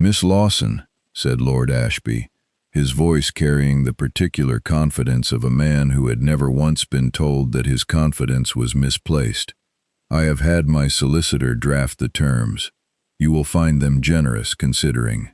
"Miss Lawson," said Lord Ashby, his voice carrying the particular confidence of a man who had never once been told that his confidence was misplaced. "I have had my solicitor draft the terms. You will find them generous, considering."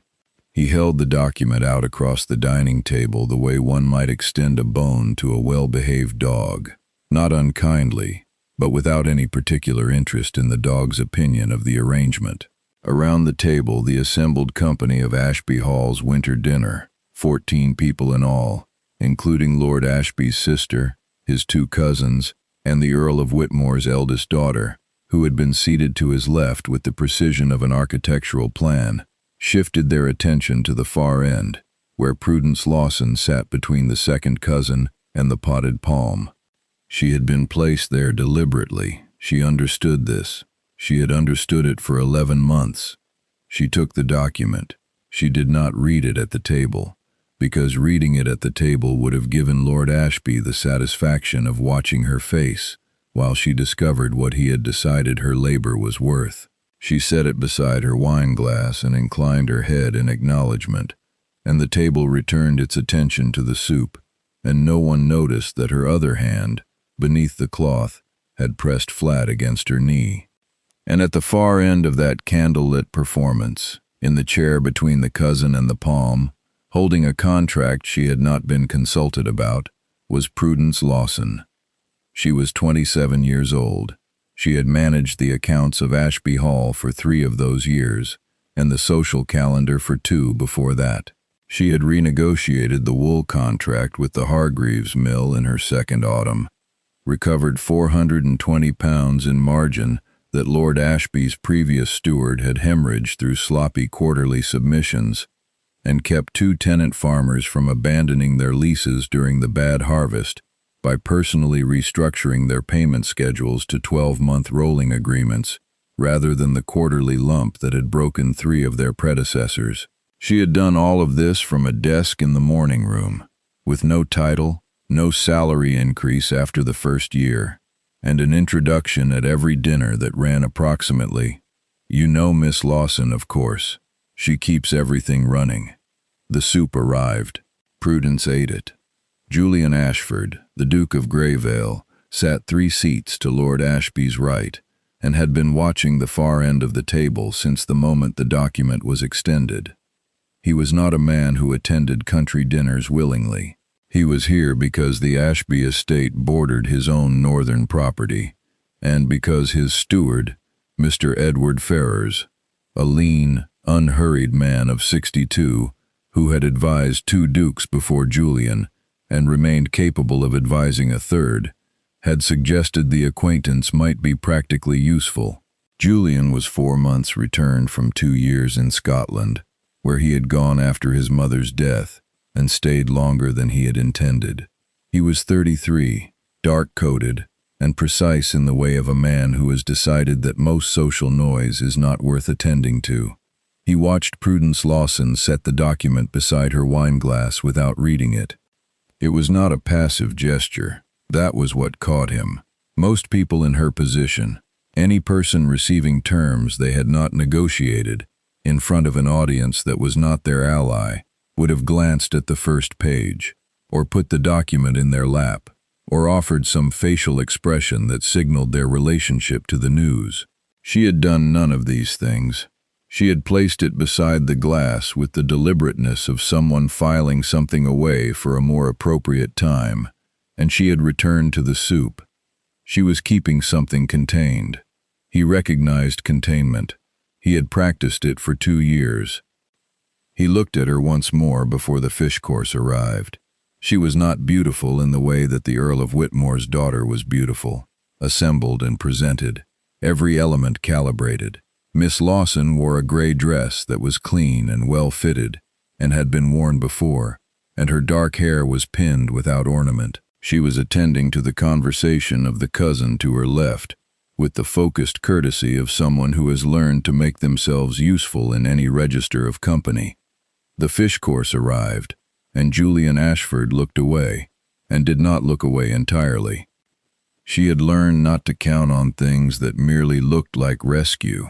He held the document out across the dining table the way one might extend a bone to a well-behaved dog, not unkindly, but without any particular interest in the dog's opinion of the arrangement. Around the table, the assembled company of Ashby Hall's winter dinner, 14 people in all, including Lord Ashby's sister, his 2 cousins, and the Earl of Whitmore's eldest daughter, who had been seated to his left with the precision of an architectural plan, shifted their attention to the far end, where Prudence Lawson sat between the second cousin and the potted palm. She had been placed there deliberately. She understood this. She had understood it for 11 months. She took the document. She did not read it at the table, because reading it at the table would have given Lord Ashby the satisfaction of watching her face while she discovered what he had decided her labor was worth. She set it beside her wine glass and inclined her head in acknowledgement, and the table returned its attention to the soup, and no one noticed that her other hand, beneath the cloth, had pressed flat against her knee. And at the far end of that candle-lit performance, in the chair between the cousin and the palm, holding a contract she had not been consulted about, was Prudence Lawson. She was 27 years old. She had managed the accounts of Ashby Hall for 3 of those years, and the social calendar for 2 before that. She had renegotiated the wool contract with the Hargreaves mill in her second autumn, recovered £420 in margin that Lord Ashby's previous steward had hemorrhaged through sloppy quarterly submissions, and kept 2 tenant farmers from abandoning their leases during the bad harvest by personally restructuring their payment schedules to 12-month rolling agreements rather than the quarterly lump that had broken 3 of their predecessors. She had done all of this from a desk in the morning room, with no title, no salary increase after the first year, and an introduction at every dinner that ran approximately, "You know Miss Lawson, of course. She keeps everything running." The soup arrived. Prudence ate it. Julian Ashford, the Duke of Greyvale, sat 3 seats to Lord Ashby's right, and had been watching the far end of the table since the moment the document was extended. He was not a man who attended country dinners willingly. He was here because the Ashby estate bordered his own northern property, and because his steward, Mr. Edward Ferrars, a lean, unhurried man of 62, who had advised 2 dukes before Julian, and remained capable of advising a third, had suggested the acquaintance might be practically useful. Julian was 4 months returned from 2 years in Scotland, where he had gone after his mother's death, and stayed longer than he had intended. He was 33, dark-coated, and precise in the way of a man who has decided that most social noise is not worth attending to. He watched Prudence Lawson set the document beside her wine-glass without reading it. It was not a passive gesture. That was what caught him. Most people in her position, any person receiving terms they had not negotiated, in front of an audience that was not their ally, would have glanced at the first page, or put the document in their lap, or offered some facial expression that signaled their relationship to the news. She had done none of these things. She had placed it beside the glass with the deliberateness of someone filing something away for a more appropriate time, and she had returned to the soup. She was keeping something contained. He recognized containment. He had practiced it for 2 years. He looked at her once more before the fish course arrived. She was not beautiful in the way that the Earl of Whitmore's daughter was beautiful, assembled and presented, every element calibrated. Miss Lawson wore a gray dress that was clean and well-fitted, and had been worn before, and her dark hair was pinned without ornament. She was attending to the conversation of the cousin to her left, with the focused courtesy of someone who has learned to make themselves useful in any register of company. The fish course arrived, and Julian Ashford looked away, and did not look away entirely. She had learned not to count on things that merely looked like rescue.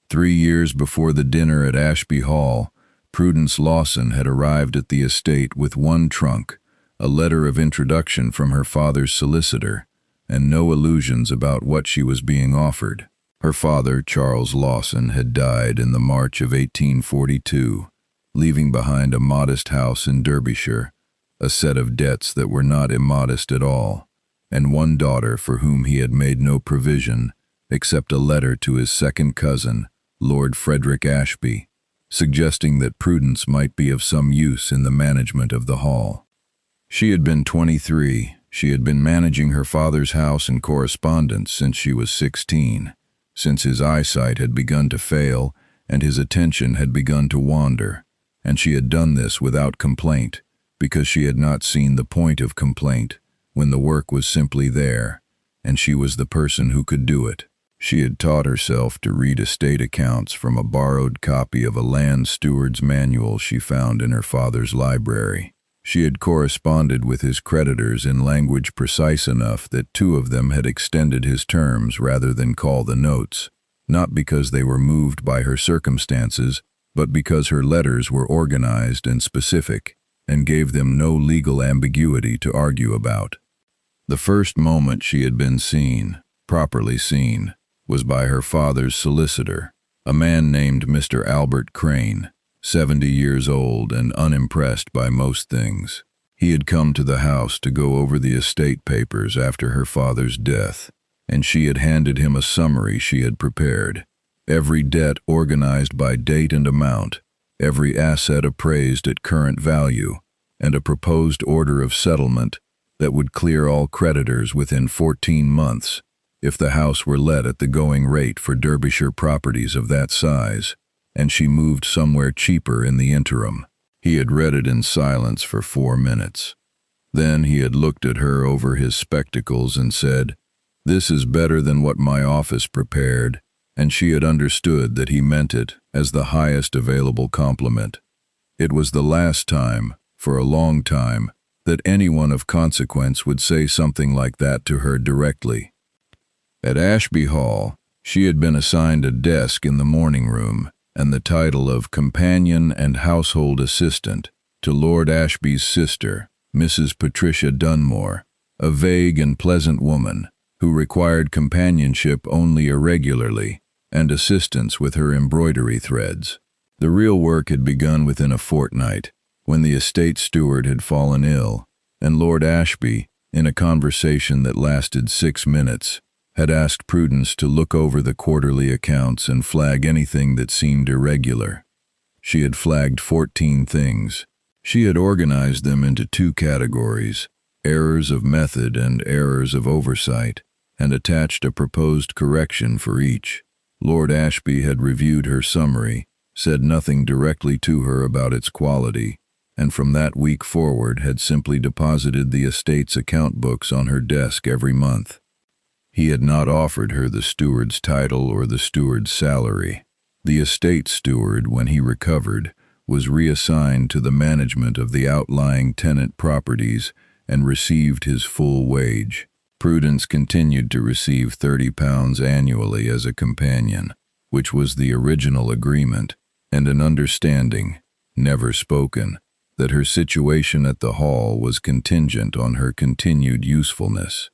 3 years before the dinner at Ashby Hall, Prudence Lawson had arrived at the estate with one trunk, a letter of introduction from her father's solicitor, and no illusions about what she was being offered. Her father, Charles Lawson, had died in the March of 1842, leaving behind a modest house in Derbyshire, a set of debts that were not immodest at all, and one daughter for whom he had made no provision except a letter to his second cousin, Lord Frederick Ashby, suggesting that Prudence might be of some use in the management of the Hall. She had been 23. She had been managing her father's house and correspondence since she was 16, since his eyesight had begun to fail and his attention had begun to wander, and she had done this without complaint, because she had not seen the point of complaint when the work was simply there, and she was the person who could do it. She had taught herself to read estate accounts from a borrowed copy of a land steward's manual she found in her father's library. She had corresponded with his creditors in language precise enough that 2 of them had extended his terms rather than call the notes, not because they were moved by her circumstances, but because her letters were organized and specific, and gave them no legal ambiguity to argue about. The first moment she had been seen, properly seen, was by her father's solicitor, a man named Mr. Albert Crane, 70 years old and unimpressed by most things. He had come to the house to go over the estate papers after her father's death, and she had handed him a summary she had prepared, every debt organized by date and amount, every asset appraised at current value, and a proposed order of settlement that would clear all creditors within 14 months if the house were let at the going rate for Derbyshire properties of that size, and she moved somewhere cheaper in the interim. He had read it in silence for 4 minutes. Then he had looked at her over his spectacles and said, "This is better than what my office prepared," and she had understood that he meant it as the highest available compliment. It was the last time, for a long time, that anyone of consequence would say something like that to her directly. At Ashby Hall, she had been assigned a desk in the morning room and the title of companion and household assistant to Lord Ashby's sister, Mrs. Patricia Dunmore, a vague and pleasant woman who required companionship only irregularly and assistance with her embroidery threads. The real work had begun within a fortnight, when the estate steward had fallen ill, and Lord Ashby, in a conversation that lasted 6 minutes, had asked Prudence to look over the quarterly accounts and flag anything that seemed irregular. She had flagged 14 things. She had organized them into 2 categories, errors of method and errors of oversight, and attached a proposed correction for each. Lord Ashby had reviewed her summary, said nothing directly to her about its quality, and from that week forward had simply deposited the estate's account books on her desk every month. He had not offered her the steward's title or the steward's salary. The estate steward, when he recovered, was reassigned to the management of the outlying tenant properties and received his full wage. Prudence continued to receive £30 annually as a companion, which was the original agreement, and an understanding, never spoken, that her situation at the Hall was contingent on her continued usefulness.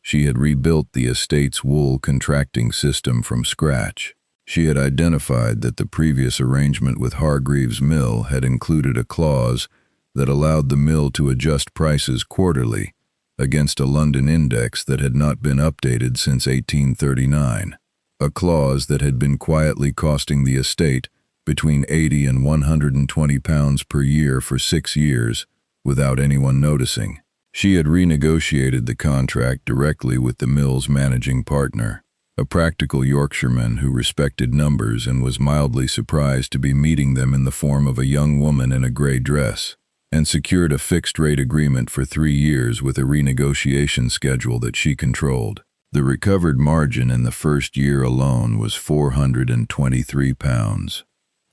She had rebuilt the estate's wool contracting system from scratch. She had identified that the previous arrangement with Hargreaves Mill had included a clause that allowed the mill to adjust prices quarterly against a London index that had not been updated since 1839, a clause that had been quietly costing the estate between £80 and £120 per year for 6 years without anyone noticing. She had renegotiated the contract directly with the mill's managing partner, a practical Yorkshireman who respected numbers and was mildly surprised to be meeting them in the form of a young woman in a grey dress, and secured a fixed-rate agreement for 3 years with a renegotiation schedule that she controlled. The recovered margin in the first year alone was £423.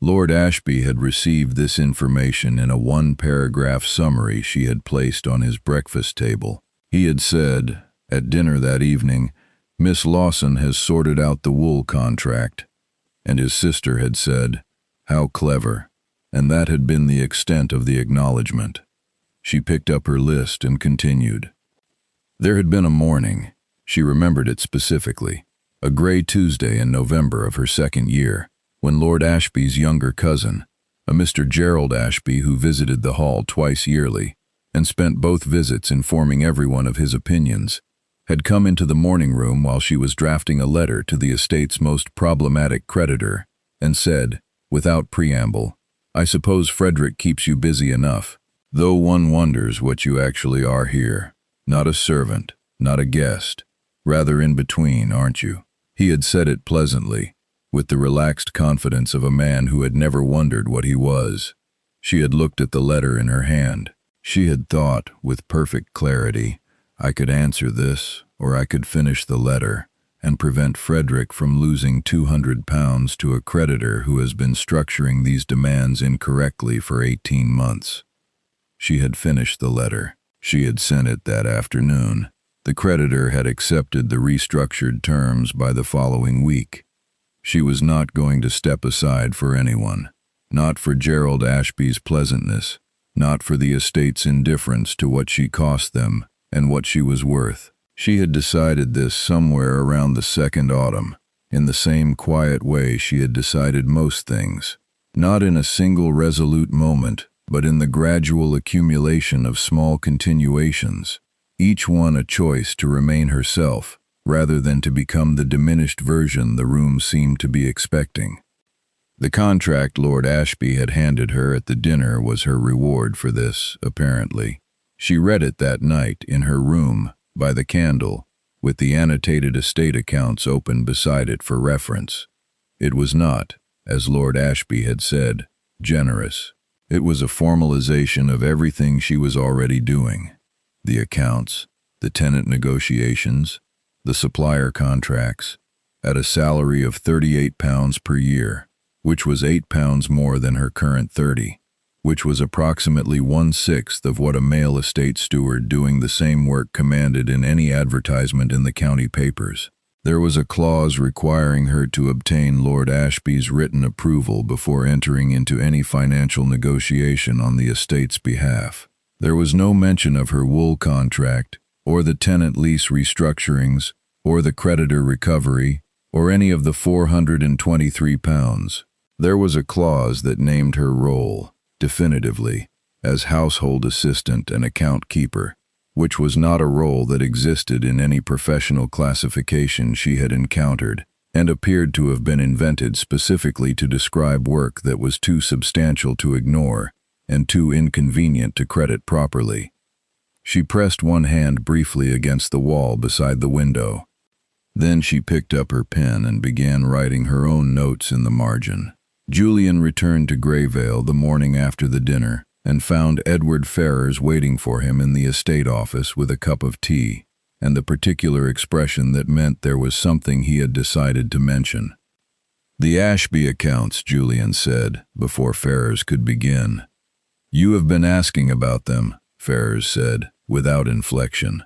Lord Ashby had received this information in a 1-paragraph summary she had placed on his breakfast table. He had said, at dinner that evening, "Miss Lawson has sorted out the wool contract." And his sister had said, "How clever," and that had been the extent of the acknowledgement. She picked up her list and continued. There had been a morning, she remembered it specifically, a grey Tuesday in November of her second year, when Lord Ashby's younger cousin, a Mr. Gerald Ashby who visited the hall twice yearly, and spent both visits informing everyone of his opinions, had come into the morning room while she was drafting a letter to the estate's most problematic creditor, and said, without preamble, "I suppose Frederick keeps you busy enough, though one wonders what you actually are here. Not a servant, not a guest, rather in between, aren't you?" He had said it pleasantly, with the relaxed confidence of a man who had never wondered what he was. She had looked at the letter in her hand. She had thought, with perfect clarity, I could answer this, or I could finish the letter, and prevent Frederick from losing £200 to a creditor who has been structuring these demands incorrectly for 18 months. She had finished the letter. She had sent it that afternoon. The creditor had accepted the restructured terms by the following week. She was not going to step aside for anyone, not for Gerald Ashby's pleasantness, not for the estate's indifference to what she cost them and what she was worth. She had decided this somewhere around the second autumn, in the same quiet way she had decided most things, not in a single resolute moment, but in the gradual accumulation of small continuations, each one a choice to remain herself, rather than to become the diminished version the room seemed to be expecting. The contract Lord Ashby had handed her at the dinner was her reward for this, apparently. She read it that night in her room, by the candle, with the annotated estate accounts open beside it for reference. It was not, as Lord Ashby had said, generous. It was a formalization of everything she was already doing. The accounts, the tenant negotiations, the supplier contracts, at a salary of £38 per year, which was £8 more than her current 30, which was approximately 1/6 of what a male estate steward doing the same work commanded in any advertisement in the county papers. There was a clause requiring her to obtain Lord Ashby's written approval before entering into any financial negotiation on the estate's behalf. There was no mention of her wool contract, or the tenant lease restructurings, or the creditor recovery, or any of the £423. There was a clause that named her role, definitively, as household assistant and account keeper, which was not a role that existed in any professional classification she had encountered, and appeared to have been invented specifically to describe work that was too substantial to ignore and too inconvenient to credit properly. She pressed one hand briefly against the wall beside the window. Then she picked up her pen and began writing her own notes in the margin. Julian returned to Greyvale the morning after the dinner and found Edward Ferrars waiting for him in the estate office with a cup of tea, and the particular expression that meant there was something he had decided to mention. "The Ashby accounts," Julian said, before Ferrars could begin. "You have been asking about them," Ferrars said, without inflection.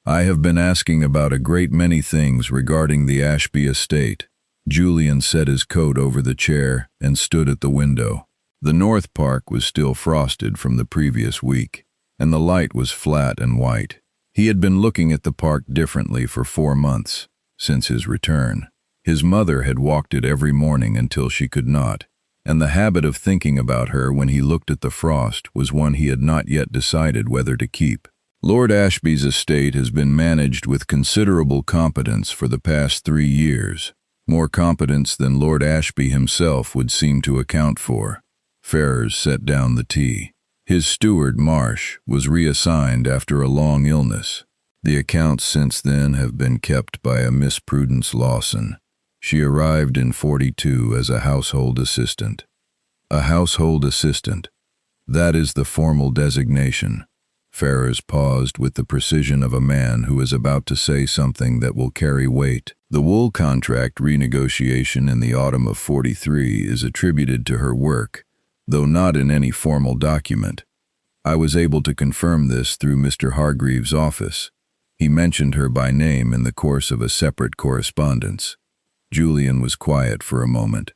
"I have been asking about a great many things regarding the Ashby estate." Julian set his coat over the chair and stood at the window. The North Park was still frosted from the previous week, and the light was flat and white. He had been looking at the park differently for 4 months, since his return. His mother had walked it every morning until she could not, and the habit of thinking about her when he looked at the frost was one he had not yet decided whether to keep. Lord Ashby's estate has been managed with considerable competence for the past 3 years, more competence than Lord Ashby himself would seem to account for. Ferrars set down the tea. His steward, Marsh, was reassigned after a long illness. The accounts since then have been kept by a Miss Prudence Lawson. She arrived in '42 as a household assistant. A household assistant. That is the formal designation. Ferrars paused with the precision of a man who is about to say something that will carry weight. The wool contract renegotiation in the autumn of '43 is attributed to her work, though not in any formal document. I was able to confirm this through Mr. Hargreaves' office. He mentioned her by name in the course of a separate correspondence. Julian was quiet for a moment.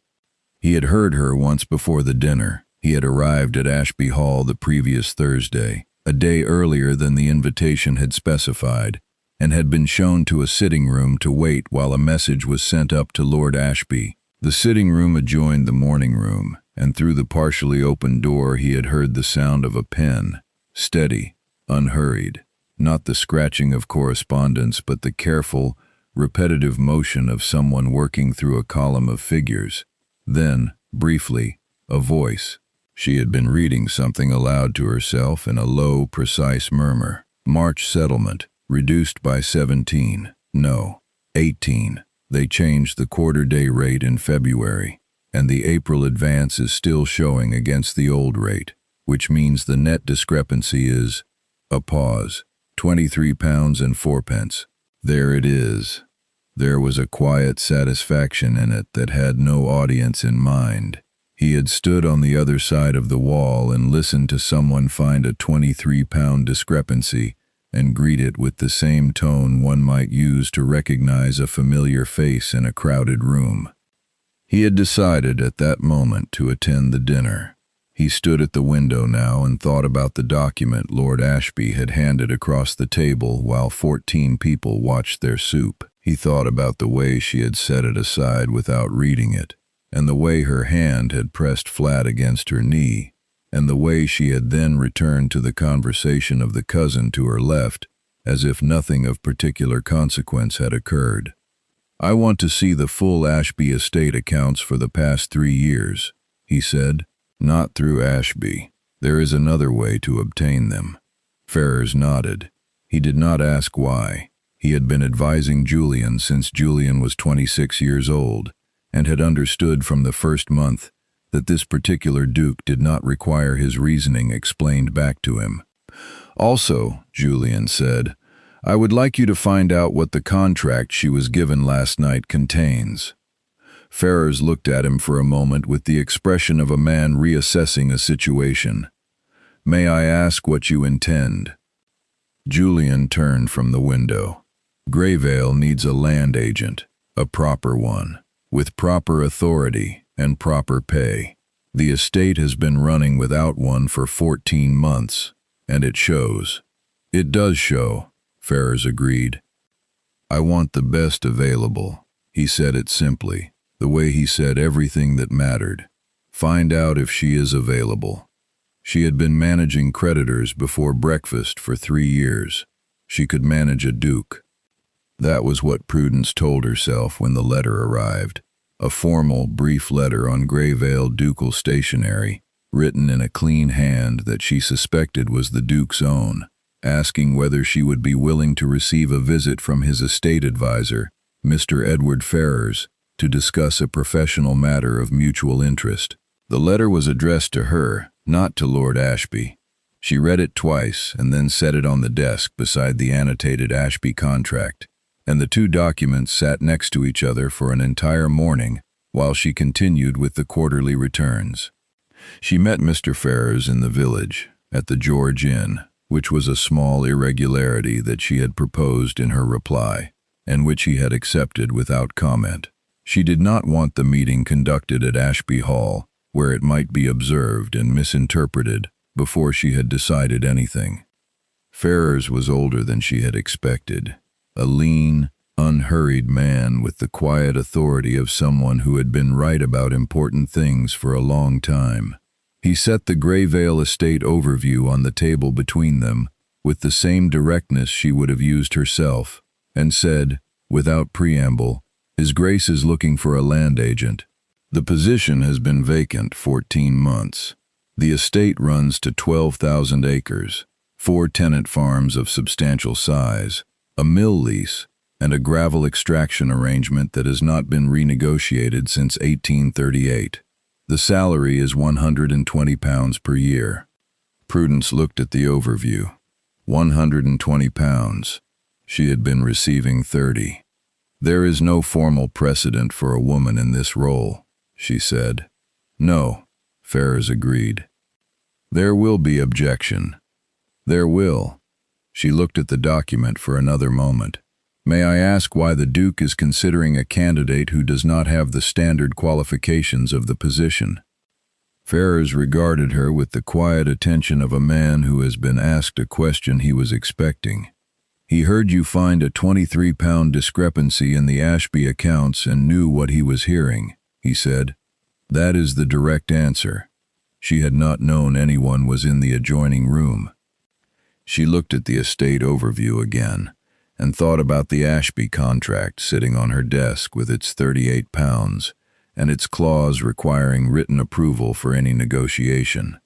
He had heard her once before the dinner. He had arrived at Ashby Hall the previous Thursday, a day earlier than the invitation had specified, and had been shown to a sitting room to wait while a message was sent up to Lord Ashby. The sitting room adjoined the morning room, and through the partially open door he had heard the sound of a pen, steady, unhurried, not the scratching of correspondence but the careful, repetitive motion of someone working through a column of figures. Then, briefly, a voice. She had been reading something aloud to herself in a low, precise murmur. March settlement, reduced by 17, no, 18. They changed the quarter-day rate in February, and the April advance is still showing against the old rate, which means the net discrepancy is, a pause, £23 and 4p. There it is. There was a quiet satisfaction in it that had no audience in mind. He had stood on the other side of the wall and listened to someone find a £23 discrepancy and greet it with the same tone one might use to recognize a familiar face in a crowded room. He had decided at that moment to attend the dinner. He stood at the window now and thought about the document Lord Ashby had handed across the table while 14 people watched their soup. He thought about the way she had set it aside without reading it, and the way her hand had pressed flat against her knee, and the way she had then returned to the conversation of the cousin to her left, as if nothing of particular consequence had occurred. "I want to see the full Ashby estate accounts for the past 3 years, he said. "Not through Ashby. There is another way to obtain them." Ferrars nodded. He did not ask why. He had been advising Julian since Julian was 26 years old, and had understood from the first month that this particular duke did not require his reasoning explained back to him. "Also," Julian said, "I would like you to find out what the contract she was given last night contains." Ferrars looked at him for a moment with the expression of a man reassessing a situation. "May I ask what you intend?" Julian turned from the window. "Greyvale needs a land agent, a proper one, with proper authority and proper pay. The estate has been running without one for 14 months, and it shows." "It does show," Ferrars agreed. "I want the best available." He said it simply, the way he said everything that mattered. "Find out if she is available." She had been managing creditors before breakfast for 3 years. She could manage a duke. That was what Prudence told herself when the letter arrived. A formal, brief letter on Greyvale ducal stationery, written in a clean hand that she suspected was the duke's own, asking whether she would be willing to receive a visit from his estate advisor, Mr. Edward Ferrars, to discuss a professional matter of mutual interest. The letter was addressed to her, not to Lord Ashby. She read it twice and then set it on the desk beside the annotated Ashby contract, and the two documents sat next to each other for an entire morning while she continued with the quarterly returns. She met Mr. Ferrars in the village, at the George Inn, which was a small irregularity that she had proposed in her reply, and which he had accepted without comment. She did not want the meeting conducted at Ashby Hall, where it might be observed and misinterpreted before she had decided anything. Ferrars was older than she had expected, a lean, unhurried man with the quiet authority of someone who had been right about important things for a long time. He set the Greyvale estate overview on the table between them with the same directness she would have used herself, and said, without preamble, "His Grace is looking for a land agent. The position has been vacant 14 months. The estate runs to 12,000 acres, 4 tenant farms of substantial size, a mill lease, and a gravel extraction arrangement that has not been renegotiated since 1838. The salary is £120 per year." Prudence looked at the overview. £120. She had been receiving 30. "There is no formal precedent for a woman in this role," she said. "No," Ferrars agreed. "There will be objection." "There will." She looked at the document for another moment. May I ask why the Duke is considering a candidate who does not have the standard qualifications of the position?" Ferrers regarded her with the quiet attention of a man who has been asked a question he was expecting. "He heard you find a £23 discrepancy in the Ashby accounts and knew what he was hearing," he said. "That is the direct answer." She had not known anyone was in the adjoining room. She looked at the estate overview again and thought about the Ashby contract sitting on her desk with its £38 and its clause requiring written approval for any negotiation.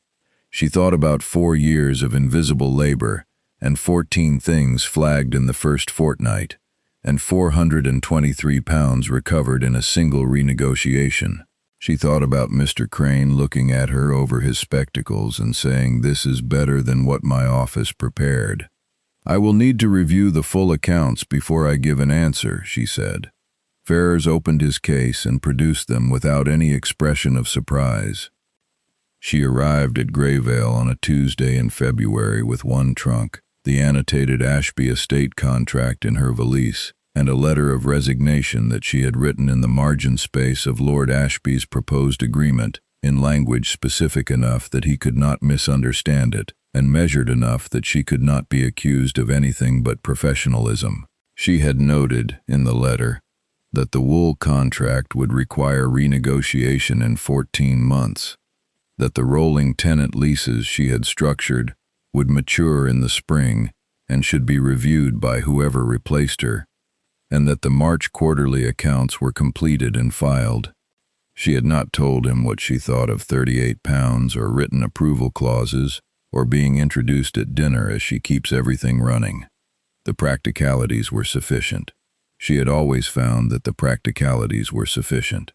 She thought about 4 years of invisible labor and 14 things flagged in the first fortnight, and £423 recovered in a single renegotiation. She thought about Mr. Crane looking at her over his spectacles and saying, "This is better than what my office prepared." "I will need to review the full accounts before I give an answer," she said. Ferrers opened his case and produced them without any expression of surprise. She arrived at Greyvale on a Tuesday in February with one trunk, the annotated Ashby estate contract in her valise, and a letter of resignation that she had written in the margin space of Lord Ashby's proposed agreement, in language specific enough that he could not misunderstand it, and measured enough that she could not be accused of anything but professionalism. She had noted, in the letter, that the wool contract would require renegotiation in 14 months, that the rolling tenant leases she had structured would mature in the spring and should be reviewed by whoever replaced her, and that the March quarterly accounts were completed and filed. She had not told him what she thought of £38 or written approval clauses or being introduced at dinner as she keeps everything running. The practicalities were sufficient. She had always found that the practicalities were sufficient.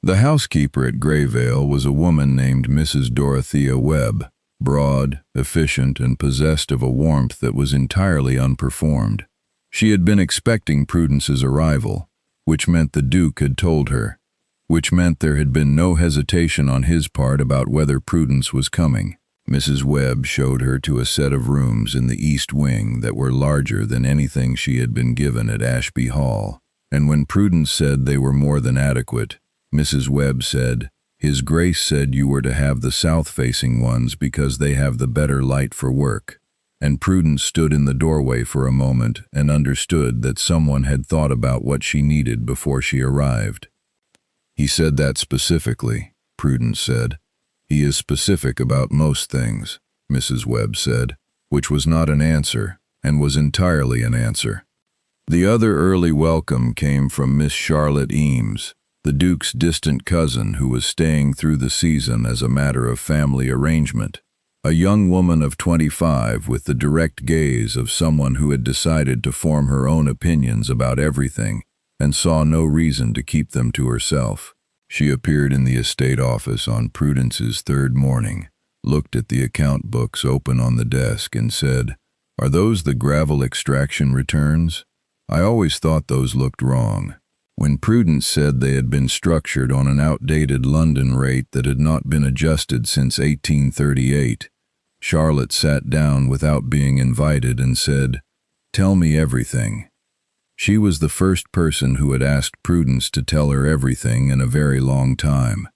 The housekeeper at Greyvale was a woman named Mrs. Dorothea Webb, broad, efficient, and possessed of a warmth that was entirely unperformed. She had been expecting Prudence's arrival, which meant the Duke had told her, which meant there had been no hesitation on his part about whether Prudence was coming. Mrs. Webb showed her to a set of rooms in the east wing that were larger than anything she had been given at Ashby Hall, and when Prudence said they were more than adequate, Mrs. Webb said, "His Grace said you were to have the south-facing ones because they have the better light for work," and Prudence stood in the doorway for a moment and understood that someone had thought about what she needed before she arrived. "He said that specifically," Prudence said. "He is specific about most things," Mrs. Webb said, which was not an answer, and was entirely an answer. The other early welcome came from Miss Charlotte Eames, the Duke's distant cousin who was staying through the season as a matter of family arrangement. A young woman of 25 with the direct gaze of someone who had decided to form her own opinions about everything and saw no reason to keep them to herself. She appeared in the estate office on Prudence's third morning, looked at the account books open on the desk and said, "Are those the gravel extraction returns? I always thought those looked wrong." When Prudence said they had been structured on an outdated London rate that had not been adjusted since 1838, Charlotte sat down without being invited and said, "Tell me everything." She was the first person who had asked Prudence to tell her everything in a very long time.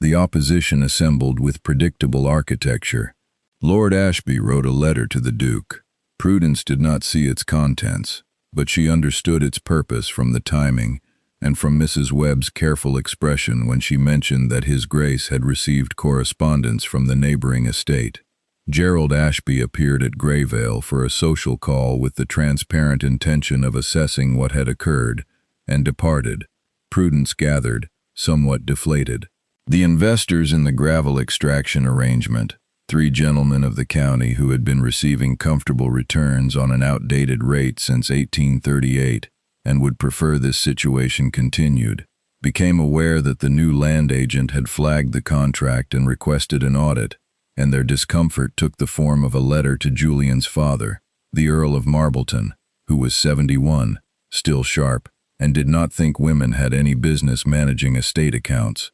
The opposition assembled with predictable architecture. Lord Ashby wrote a letter to the Duke. Prudence did not see its contents, but she understood its purpose from the timing and from Mrs. Webb's careful expression when she mentioned that His Grace had received correspondence from the neighboring estate. Gerald Ashby appeared at Greyvale for a social call with the transparent intention of assessing what had occurred, and departed, Prudence gathered, somewhat deflated. The investors in the gravel extraction arrangement, 3 gentlemen of the county who had been receiving comfortable returns on an outdated rate since 1838 and would prefer this situation continued, became aware that the new land agent had flagged the contract and requested an audit, and their discomfort took the form of a letter to Julian's father, the Earl of Marbleton, who was 71, still sharp, and did not think women had any business managing estate accounts.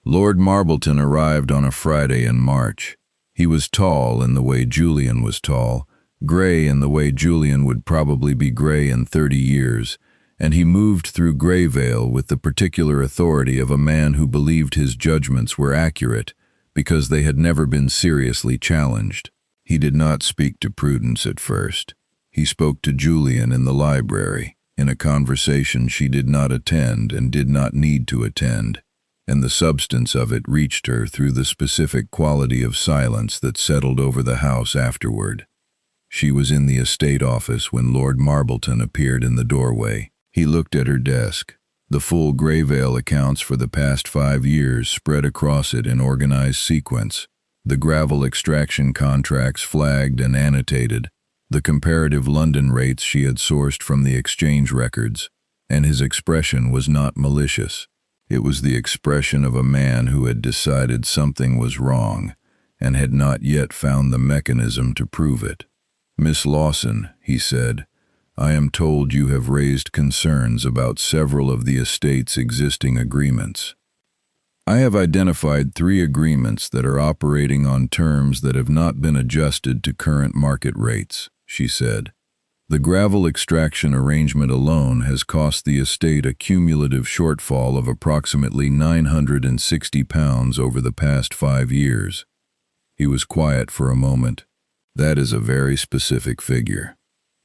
Lord Marbleton arrived on a Friday in March. He was tall in the way Julian was tall, gray in the way Julian would probably be gray in 30 years, and he moved through Greyvale with the particular authority of a man who believed his judgments were accurate because they had never been seriously challenged. He did not speak to Prudence at first. He spoke to Julian in the library, in a conversation she did not attend and did not need to attend, and the substance of it reached her through the specific quality of silence that settled over the house afterward. She was in the estate office when Lord Marbleton appeared in the doorway. He looked at her desk. The full Greyvale accounts for the past 5 years spread across it in organized sequence, the gravel extraction contracts flagged and annotated, the comparative London rates she had sourced from the exchange records, and his expression was not malicious. It was the expression of a man who had decided something was wrong and had not yet found the mechanism to prove it. "Miss Lawson," he said, "I am told you have raised concerns about several of the estate's existing agreements. I have identified 3 agreements that are operating on terms that have not been adjusted to current market rates," she said. "The gravel extraction arrangement alone has cost the estate a cumulative shortfall of approximately £960 over the past 5 years. He was quiet for a moment. "That is a very specific figure.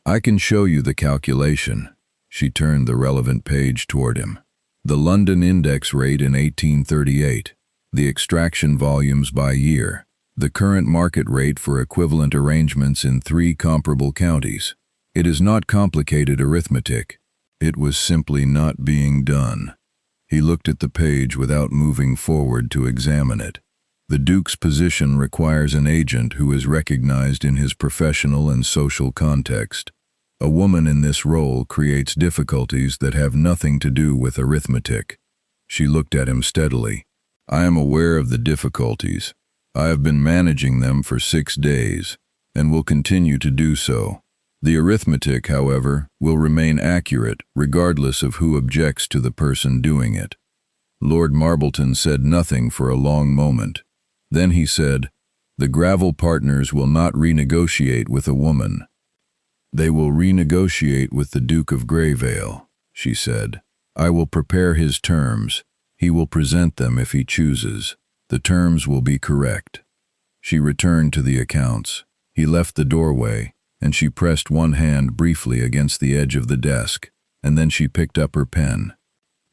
I can show you the calculation." She turned the relevant page toward him. "The London index rate in 1838, the extraction volumes by year, the current market rate for equivalent arrangements in 3 comparable counties. It is not complicated arithmetic. It was simply not being done." He looked at the page without moving forward to examine it. "The Duke's position requires an agent who is recognized in his professional and social context. A woman in this role creates difficulties that have nothing to do with arithmetic." She looked at him steadily. "I am aware of the difficulties. I have been managing them for 6 days, and will continue to do so. The arithmetic, however, will remain accurate regardless of who objects to the person doing it." Lord Marbleton said nothing for a long moment. Then he said, "The Gravel partners will not renegotiate with a woman. They will renegotiate with the Duke of Greyvale," she said. "I will prepare his terms. He will present them if he chooses. The terms will be correct." She returned to the accounts. He left the doorway, and she pressed one hand briefly against the edge of the desk, and then she picked up her pen.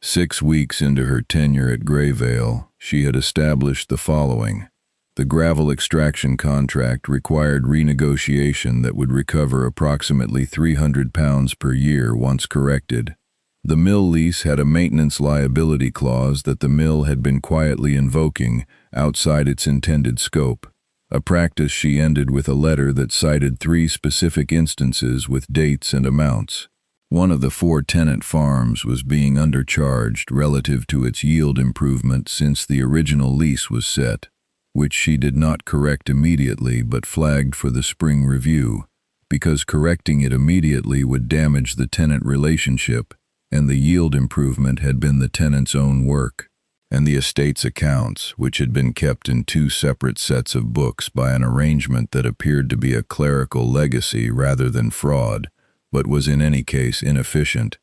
6 weeks into her tenure at Greyvale, she had established the following. The gravel extraction contract required renegotiation that would recover approximately £300 per year once corrected. The mill lease had a maintenance liability clause that the mill had been quietly invoking outside its intended scope, a practice she ended with a letter that cited 3 specific instances with dates and amounts. One of the 4 tenant farms was being undercharged relative to its yield improvement since the original lease was set, which she did not correct immediately but flagged for the spring review, because correcting it immediately would damage the tenant relationship, and the yield improvement had been the tenant's own work. And the estate's accounts, which had been kept in 2 separate sets of books by an arrangement that appeared to be a clerical legacy rather than fraud, but was in any case inefficient,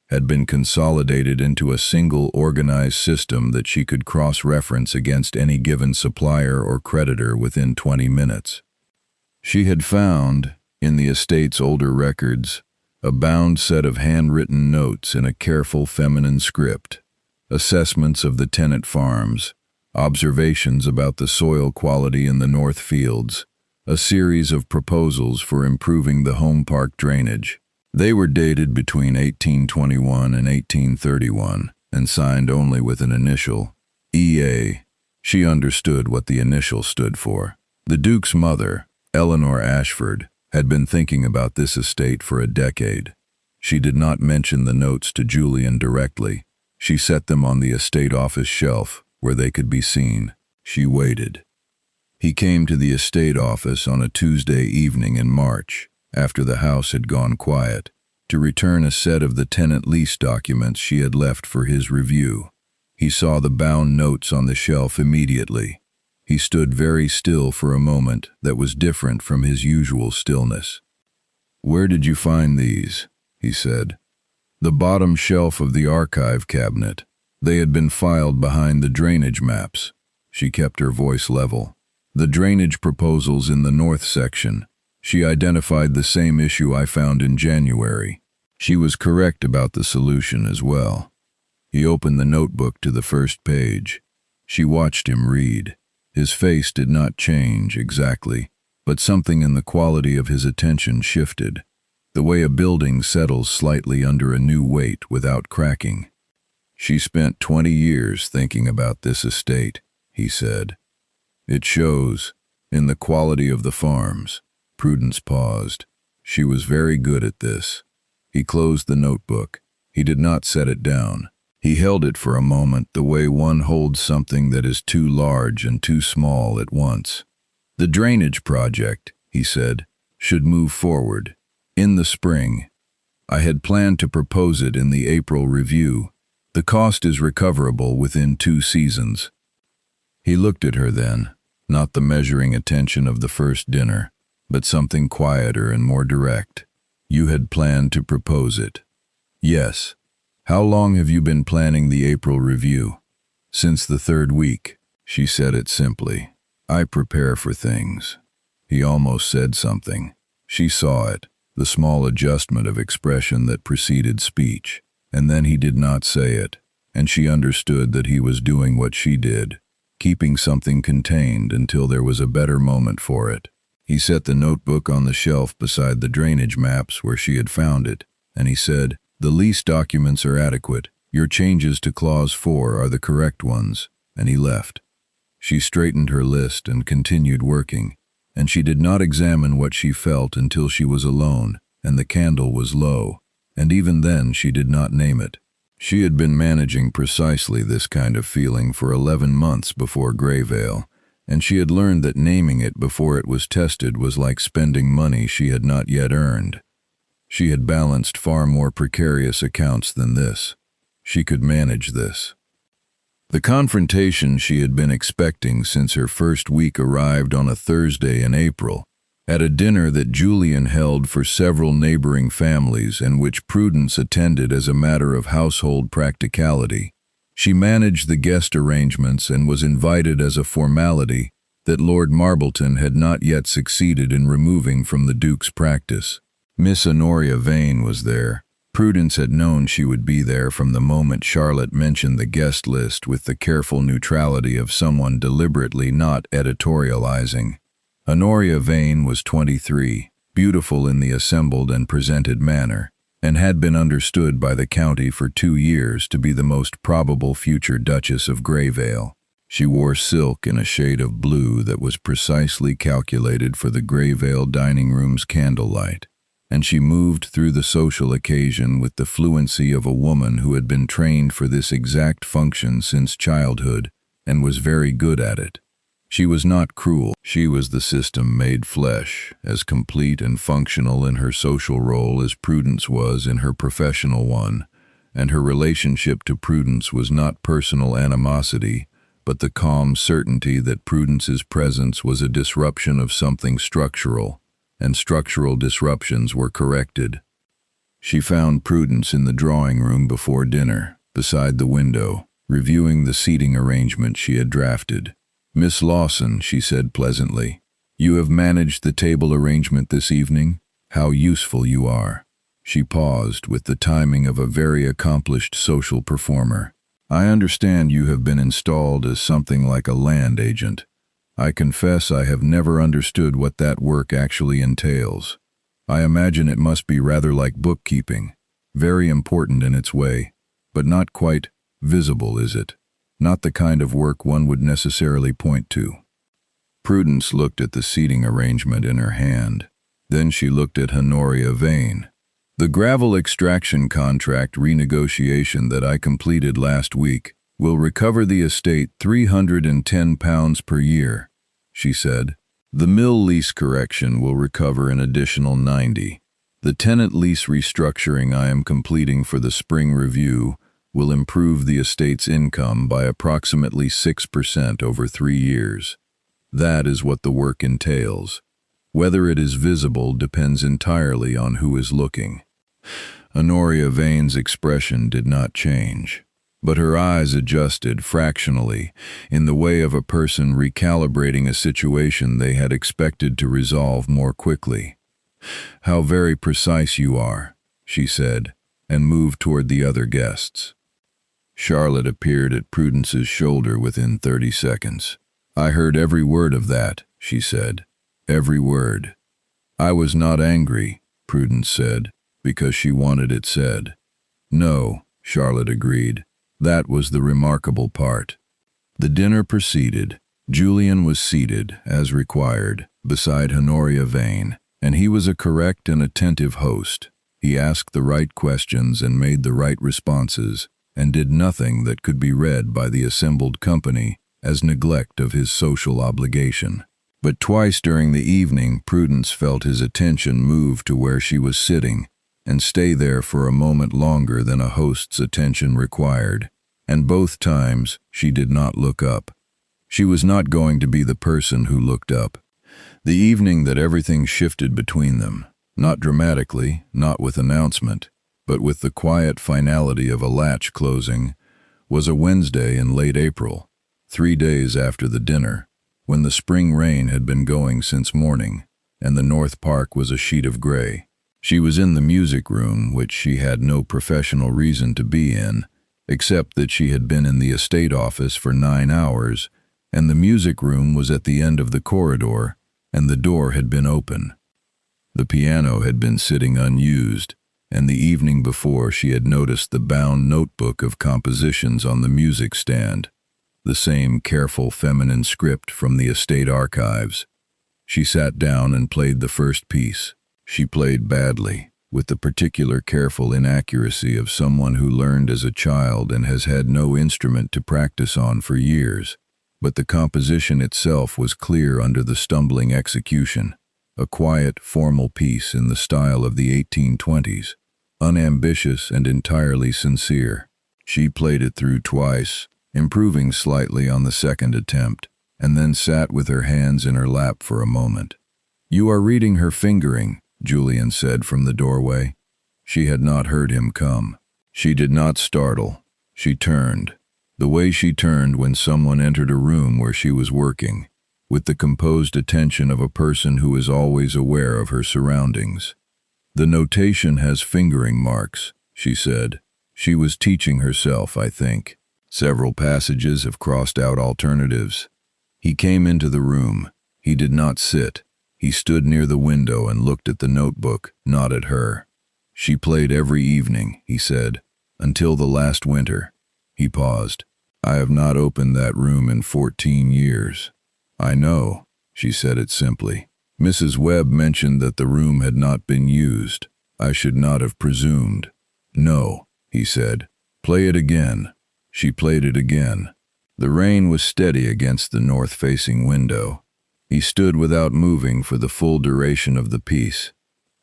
had been consolidated into a single organized system that she could cross-reference against any given supplier or creditor within 20 minutes. She had found, in the estate's older records, a bound set of handwritten notes in a careful feminine script, assessments of the tenant farms, observations about the soil quality in the North Fields, a series of proposals for improving the home park drainage. They were dated between 1821 and 1831 and signed only with an initial, E.A. She understood what the initial stood for. The Duke's mother, Eleanor Ashford, had been thinking about this estate for a decade. She did not mention the notes to Julian directly. She set them on the estate office shelf where they could be seen. She waited. He came to the estate office on a Tuesday evening in March, after the house had gone quiet, to return a set of the tenant lease documents she had left for his review. He saw the bound notes on the shelf immediately. He stood very still for a moment that was different from his usual stillness. "Where did you find these?" he said. "The bottom shelf of the archive cabinet. They had been filed behind the drainage maps." She kept her voice level. "The drainage proposals in the north section. She identified the same issue I found in January. She was correct about the solution as well." He opened the notebook to the first page. She watched him read. His face did not change exactly, but something in the quality of his attention shifted, the way a building settles slightly under a new weight without cracking. "She spent 20 years thinking about this estate," he said. "It shows in the quality of the farms." Prudence paused. She was very good at this. He closed the notebook. He did not set it down. He held it for a moment the way one holds something that is too large and too small at once. "The drainage project," he said, "should move forward. In the spring. I had planned to propose it in the April review. The cost is recoverable within 2 seasons. He looked at her then, not the measuring attention of the first dinner, but something quieter and more direct. "You had planned to propose it." "Yes. How long have you been planning the April review?" "Since the 3rd week." She said it simply. "I prepare for things." He almost said something. She saw it, the small adjustment of expression that preceded speech, and then he did not say it, and she understood that he was doing what she did, keeping something contained until there was a better moment for it. He set the notebook on the shelf beside the drainage maps where she had found it, and he said, "The lease documents are adequate. Your changes to Clause 4 are the correct ones," and he left. She straightened her list and continued working, and she did not examine what she felt until she was alone and the candle was low, and even then she did not name it. She had been managing precisely this kind of feeling for 11 months before Greyvale, and she had learned that naming it before it was tested was like spending money she had not yet earned. She had balanced far more precarious accounts than this. She could manage this. The confrontation she had been expecting since her first week arrived on a Thursday in April, at a dinner that Julian held for several neighboring families and which Prudence attended as a matter of household practicality. She managed the guest arrangements and was invited as a formality that Lord Marbleton had not yet succeeded in removing from the Duke's practice. Miss Honoria Vane was there. Prudence had known she would be there from the moment Charlotte mentioned the guest list with the careful neutrality of someone deliberately not editorializing. Honoria Vane was 23, beautiful in the assembled and presented manner, and had been understood by the county for 2 years to be the most probable future Duchess of Greyvale. She wore silk in a shade of blue that was precisely calculated for the Greyvale dining room's candlelight, and she moved through the social occasion with the fluency of a woman who had been trained for this exact function since childhood and was very good at it. She was not cruel. She was the system made flesh, as complete and functional in her social role as Prudence was in her professional one, and her relationship to Prudence was not personal animosity, but the calm certainty that Prudence's presence was a disruption of something structural, and structural disruptions were corrected. She found Prudence in the drawing room before dinner, beside the window, reviewing the seating arrangement she had drafted. "Miss Lawson," she said pleasantly, "you have managed the table arrangement this evening? How useful you are." She paused with the timing of a very accomplished social performer. "I understand you have been installed as something like a land agent. I confess I have never understood what that work actually entails. I imagine it must be rather like bookkeeping, very important in its way, but not quite visible, is it? Not the kind of work one would necessarily point to." Prudence looked at the seating arrangement in her hand. Then she looked at Honoria Vane. "The gravel extraction contract renegotiation that I completed last week will recover the estate £310 per year," she said. "The mill lease correction will recover an additional 90. The tenant lease restructuring I am completing for the spring review will improve the estate's income by approximately 6% over 3 years. That is what the work entails. Whether it is visible depends entirely on who is looking. Honoria Vane's expression did not change, but her eyes adjusted fractionally in the way of a person recalibrating a situation they had expected to resolve more quickly. "How very precise you are," she said, and moved toward the other guests. Charlotte appeared at Prudence's shoulder within 30 seconds. "I heard every word of that," she said. "Every word." "I was not angry," Prudence said, "because she wanted it said." "No," Charlotte agreed. "That was the remarkable part." The dinner proceeded. Julian was seated, as required, beside Honoria Vane, and he was a correct and attentive host. He asked the right questions and made the right responses, and did nothing that could be read by the assembled company as neglect of his social obligation. But twice during the evening Prudence felt his attention move to where she was sitting and stay there for a moment longer than a host's attention required, and both times she did not look up. She was not going to be the person who looked up. The evening that everything shifted between them, not dramatically, not with announcement, but with the quiet finality of a latch closing, was a Wednesday in late April, 3 days after the dinner, when the spring rain had been going since morning, and the North Park was a sheet of gray. She was in the music room, which she had no professional reason to be in, except that she had been in the estate office for 9 hours, and the music room was at the end of the corridor, and the door had been open. The piano had been sitting unused, and the evening before she had noticed the bound notebook of compositions on the music stand, the same careful feminine script from the estate archives. She sat down and played the first piece. She played badly, with the particular careful inaccuracy of someone who learned as a child and has had no instrument to practice on for years. But the composition itself was clear under the stumbling execution, a quiet, formal piece in the style of the 1820s, unambitious and entirely sincere. She played it through twice, improving slightly on the second attempt, and then sat with her hands in her lap for a moment. "You are reading her fingering," Julian said from the doorway. She had not heard him come. She did not startle. She turned, the way she turned when someone entered a room where she was working, with the composed attention of a person who is always aware of her surroundings. "The notation has fingering marks," she said. "She was teaching herself, I think. Several passages have crossed out alternatives." He came into the room. He did not sit. He stood near the window and looked at the notebook, not at her. "She played every evening," he said, "until the last winter." He paused. "I have not opened that room in 14 years. "I know," she said it simply. "Mrs. Webb mentioned that the room had not been used. I should not have presumed." "No," he said. "Play it again." She played it again. The rain was steady against the north-facing window. He stood without moving for the full duration of the piece,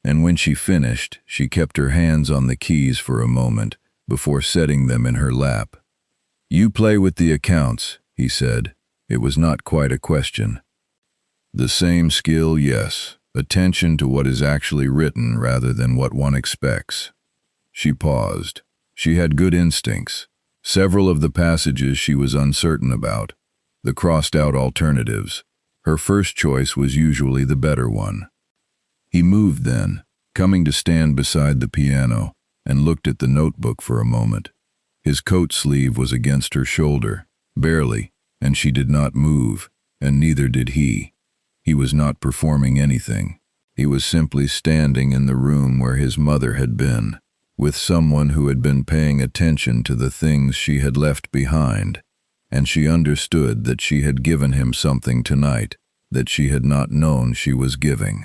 and when she finished, she kept her hands on the keys for a moment before setting them in her lap. "You play with the accounts," he said. It was not quite a question. "The same skill, yes. Attention to what is actually written rather than what one expects." She paused. She had good instincts. Several of the passages she was uncertain about, the crossed-out alternatives. Her first choice was usually the better one. He moved then, coming to stand beside the piano, and looked at the notebook for a moment. His coat sleeve was against her shoulder, barely, and she did not move, and neither did he. He was not performing anything. He was simply standing in the room where his mother had been, with someone who had been paying attention to the things she had left behind, and she understood that she had given him something tonight that she had not known she was giving.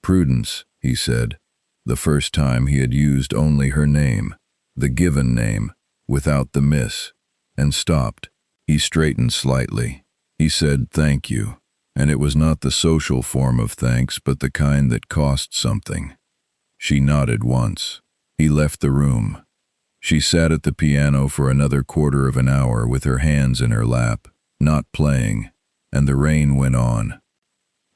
"Prudence," he said, the first time he had used only her name, the given name, without the miss, and stopped. He straightened slightly. He said, "Thank you," and it was not the social form of thanks but the kind that cost something. She nodded once. He left the room. She sat at the piano for another quarter of an hour with her hands in her lap, not playing, and the rain went on.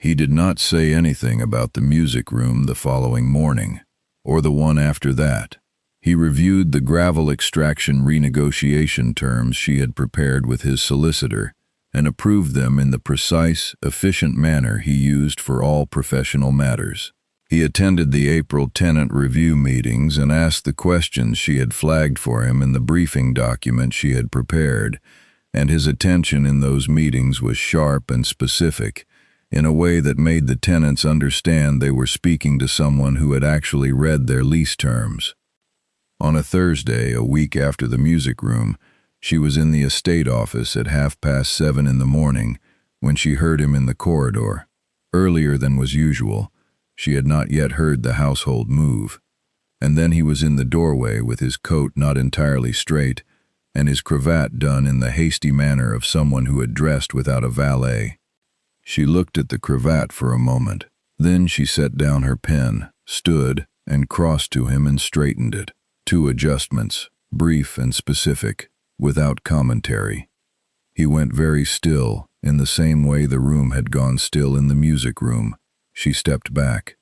He did not say anything about the music room the following morning, or the one after that. He reviewed the gravel extraction renegotiation terms she had prepared with his solicitor and approved them in the precise, efficient manner he used for all professional matters. He attended the April tenant review meetings and asked the questions she had flagged for him in the briefing document she had prepared, and his attention in those meetings was sharp and specific, in a way that made the tenants understand they were speaking to someone who had actually read their lease terms. On a Thursday, a week after the music room, she was in the estate office at 7:30 in the morning when she heard him in the corridor. Earlier than was usual, she had not yet heard the household move. And then he was in the doorway with his coat not entirely straight and his cravat done in the hasty manner of someone who had dressed without a valet. She looked at the cravat for a moment. Then she set down her pen, stood, and crossed to him and straightened it. 2 adjustments, brief and specific, without commentary. He went very still, in the same way the room had gone still in the music room. She stepped back.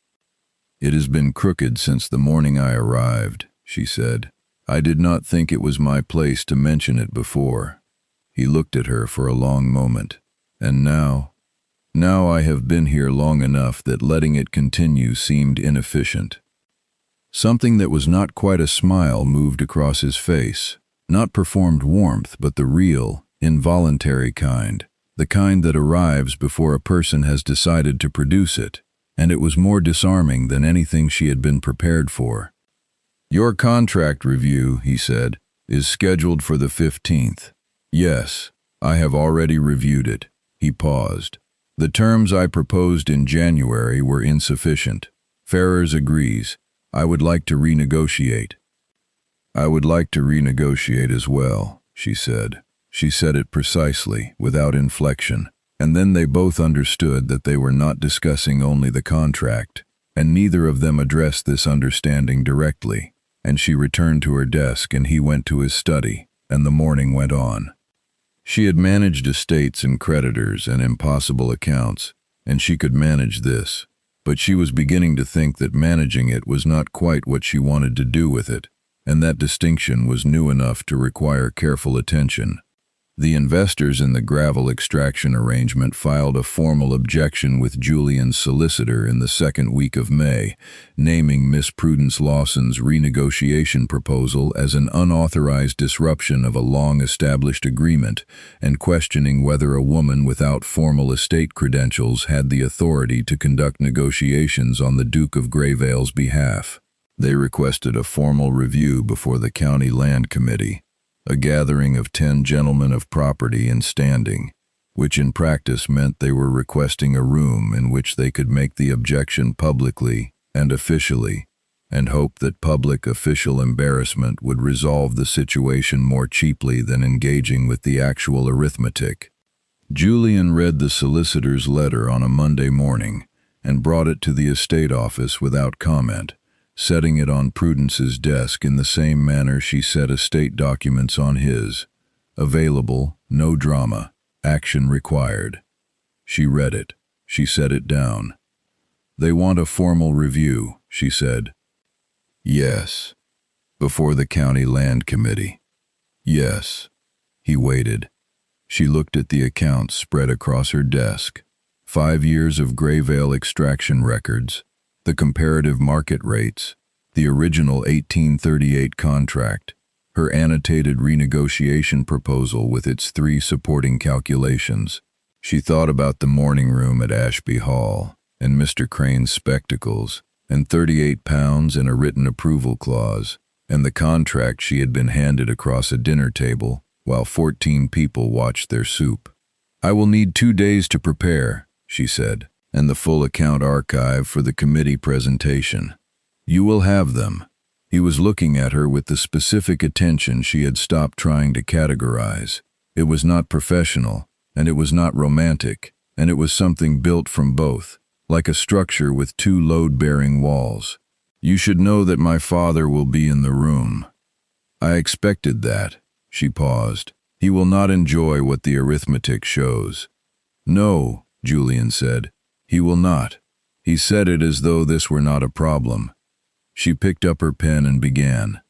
"It has been crooked since the morning I arrived," she said. "I did not think it was my place to mention it before." He looked at her for a long moment. "And now I have been here long enough that letting it continue seemed inefficient." Something that was not quite a smile moved across his face. Not performed warmth, but the real, involuntary kind. The kind that arrives before a person has decided to produce it. And it was more disarming than anything she had been prepared for. "Your contract review," he said, "is scheduled for the 15th. "Yes, I have already reviewed it." He paused. "The terms I proposed in January were insufficient. Ferrers agrees. I would like to renegotiate." "I would like to renegotiate as well," she said. She said it precisely, without inflection, and then they both understood that they were not discussing only the contract, and neither of them addressed this understanding directly, and she returned to her desk and he went to his study, and the morning went on. She had managed estates and creditors and impossible accounts, and she could manage this. But she was beginning to think that managing it was not quite what she wanted to do with it, and that distinction was new enough to require careful attention. The investors in the gravel extraction arrangement filed a formal objection with Julian's solicitor in the second week of May, naming Miss Prudence Lawson's renegotiation proposal as an unauthorized disruption of a long-established agreement and questioning whether a woman without formal estate credentials had the authority to conduct negotiations on the Duke of Greyvale's behalf. They requested a formal review before the County Land Committee, a gathering of 10 gentlemen of property and standing, which in practice meant they were requesting a room in which they could make the objection publicly and officially, and hope that public official embarrassment would resolve the situation more cheaply than engaging with the actual arithmetic. Julian read the solicitor's letter on a Monday morning and brought it to the estate office without comment, setting it on Prudence's desk in the same manner she set estate documents on his. Available, no drama, action required. She read it. She set it down. "They want a formal review," she said. "Yes." "Before the County Land Committee." "Yes." He waited. She looked at the accounts spread across her desk. 5 years of Greyvale extraction records, the comparative market rates, the original 1838 contract, her annotated renegotiation proposal with its 3 supporting calculations. She thought about the morning room at Ashby Hall, and Mr. Crane's spectacles, and £38 and a written approval clause, and the contract she had been handed across a dinner table while 14 people watched their soup. "I will need 2 days to prepare," she said, "and the full account archive for the committee presentation." "You will have them." He was looking at her with the specific attention she had stopped trying to categorize. It was not professional, and it was not romantic, and it was something built from both, like a structure with 2 load-bearing walls. "You should know that my father will be in the room." "I expected that." She paused. "He will not enjoy what the arithmetic shows." "No," Julian said. He will not. He said it as though this were not a problem. She picked up her pen and began.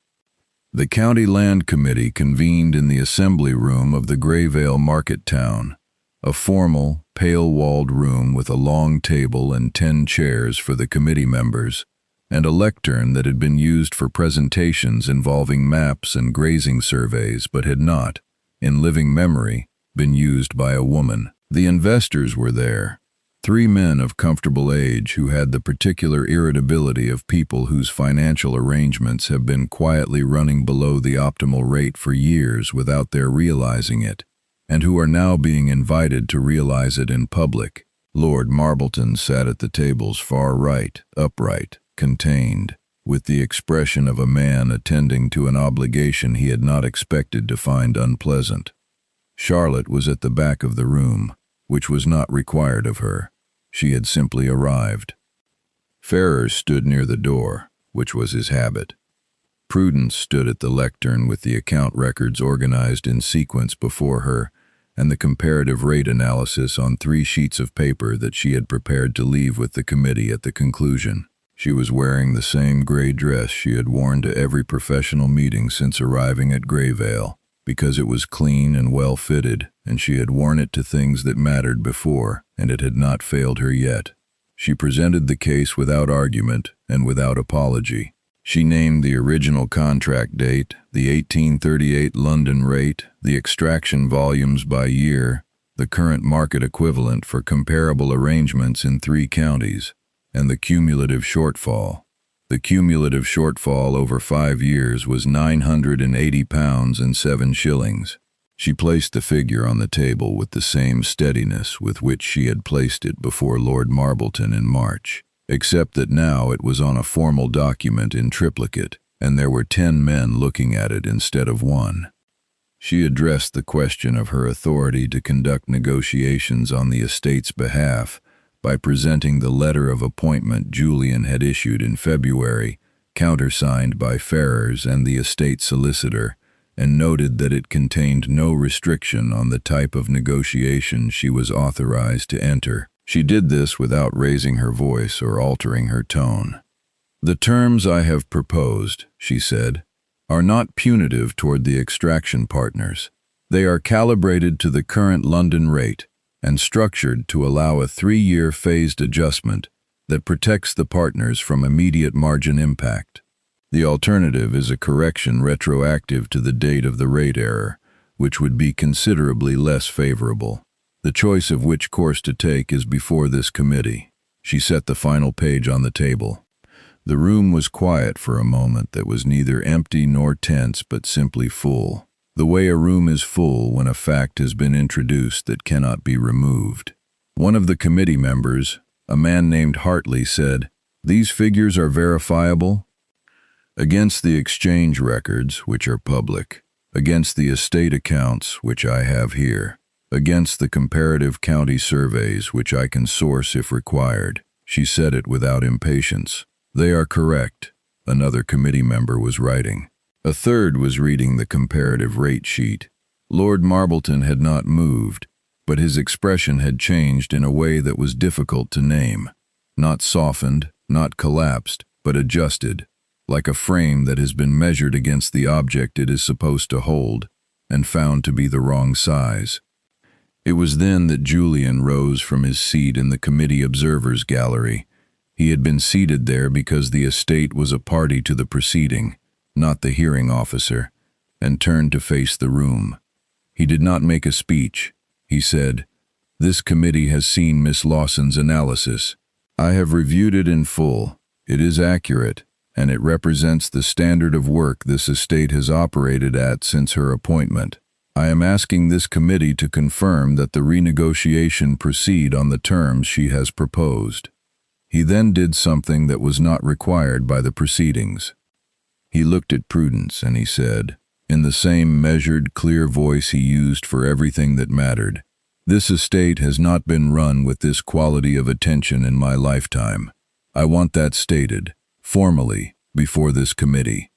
The County Land Committee convened in the assembly room of the Grayvale Market Town, a formal, pale-walled room with a long table and 10 chairs for the committee members, and a lectern that had been used for presentations involving maps and grazing surveys but had not, in living memory, been used by a woman. The investors were there, 3 men of comfortable age who had the particular irritability of people whose financial arrangements have been quietly running below the optimal rate for years without their realizing it, and who are now being invited to realize it in public. Lord Marbleton sat at the table's far right, upright, contained, with the expression of a man attending to an obligation he had not expected to find unpleasant. Charlotte was at the back of the room, which was not required of her. She had simply arrived. Ferrars stood near the door, which was his habit. Prudence stood at the lectern with the account records organized in sequence before her and the comparative rate analysis on 3 sheets of paper that she had prepared to leave with the committee at the conclusion. She was wearing the same gray dress she had worn to every professional meeting since arriving at Grayvale, because it was clean and well fitted, and she had worn it to things that mattered before, and it had not failed her yet. She presented the case without argument and without apology. She named the original contract date, the 1838 London rate, the extraction volumes by year, the current market equivalent for comparable arrangements in 3 counties, and the cumulative shortfall. The cumulative shortfall over 5 years was £980 and 7 shillings. She placed the figure on the table with the same steadiness with which she had placed it before Lord Marbleton in March, except that now it was on a formal document in triplicate, and there were 10 men looking at it instead of 1. She addressed the question of her authority to conduct negotiations on the estate's behalf by presenting the letter of appointment Julian had issued in February, countersigned by Ferrars and the estate solicitor, and noted that it contained no restriction on the type of negotiation she was authorized to enter. She did this without raising her voice or altering her tone. "The terms I have proposed," she said, "are not punitive toward the extraction partners. They are calibrated to the current London rate and structured to allow a 3-year phased adjustment that protects the partners from immediate margin impact. The alternative is a correction retroactive to the date of the rate error, which would be considerably less favorable. The choice of which course to take is before this committee." She set the final page on the table. The room was quiet for a moment that was neither empty nor tense but simply full. The way a room is full when a fact has been introduced that cannot be removed. One of the committee members, a man named Hartley, said, "These figures are verifiable?" "Against the exchange records, which are public, against the estate accounts, which I have here, against the comparative county surveys, which I can source if required." She said it without impatience. "They are correct," another committee member was writing. A third was reading the comparative rate sheet. Lord Marbleton had not moved, but his expression had changed in a way that was difficult to name. Not softened, not collapsed, but adjusted, like a frame that has been measured against the object it is supposed to hold, and found to be the wrong size. It was then that Julian rose from his seat in the committee observers' gallery. He had been seated there because the estate was a party to the proceeding, not the hearing officer, and turned to face the room. He did not make a speech. He said, "This committee has seen Miss Lawson's analysis. I have reviewed it in full. It is accurate, and it represents the standard of work this estate has operated at since her appointment. I am asking this committee to confirm that the renegotiation proceed on the terms she has proposed." He then did something that was not required by the proceedings. He looked at Prudence and he said, in the same measured, clear voice he used for everything that mattered, "This estate has not been run with this quality of attention in my lifetime. I want that stated, formally, before this committee."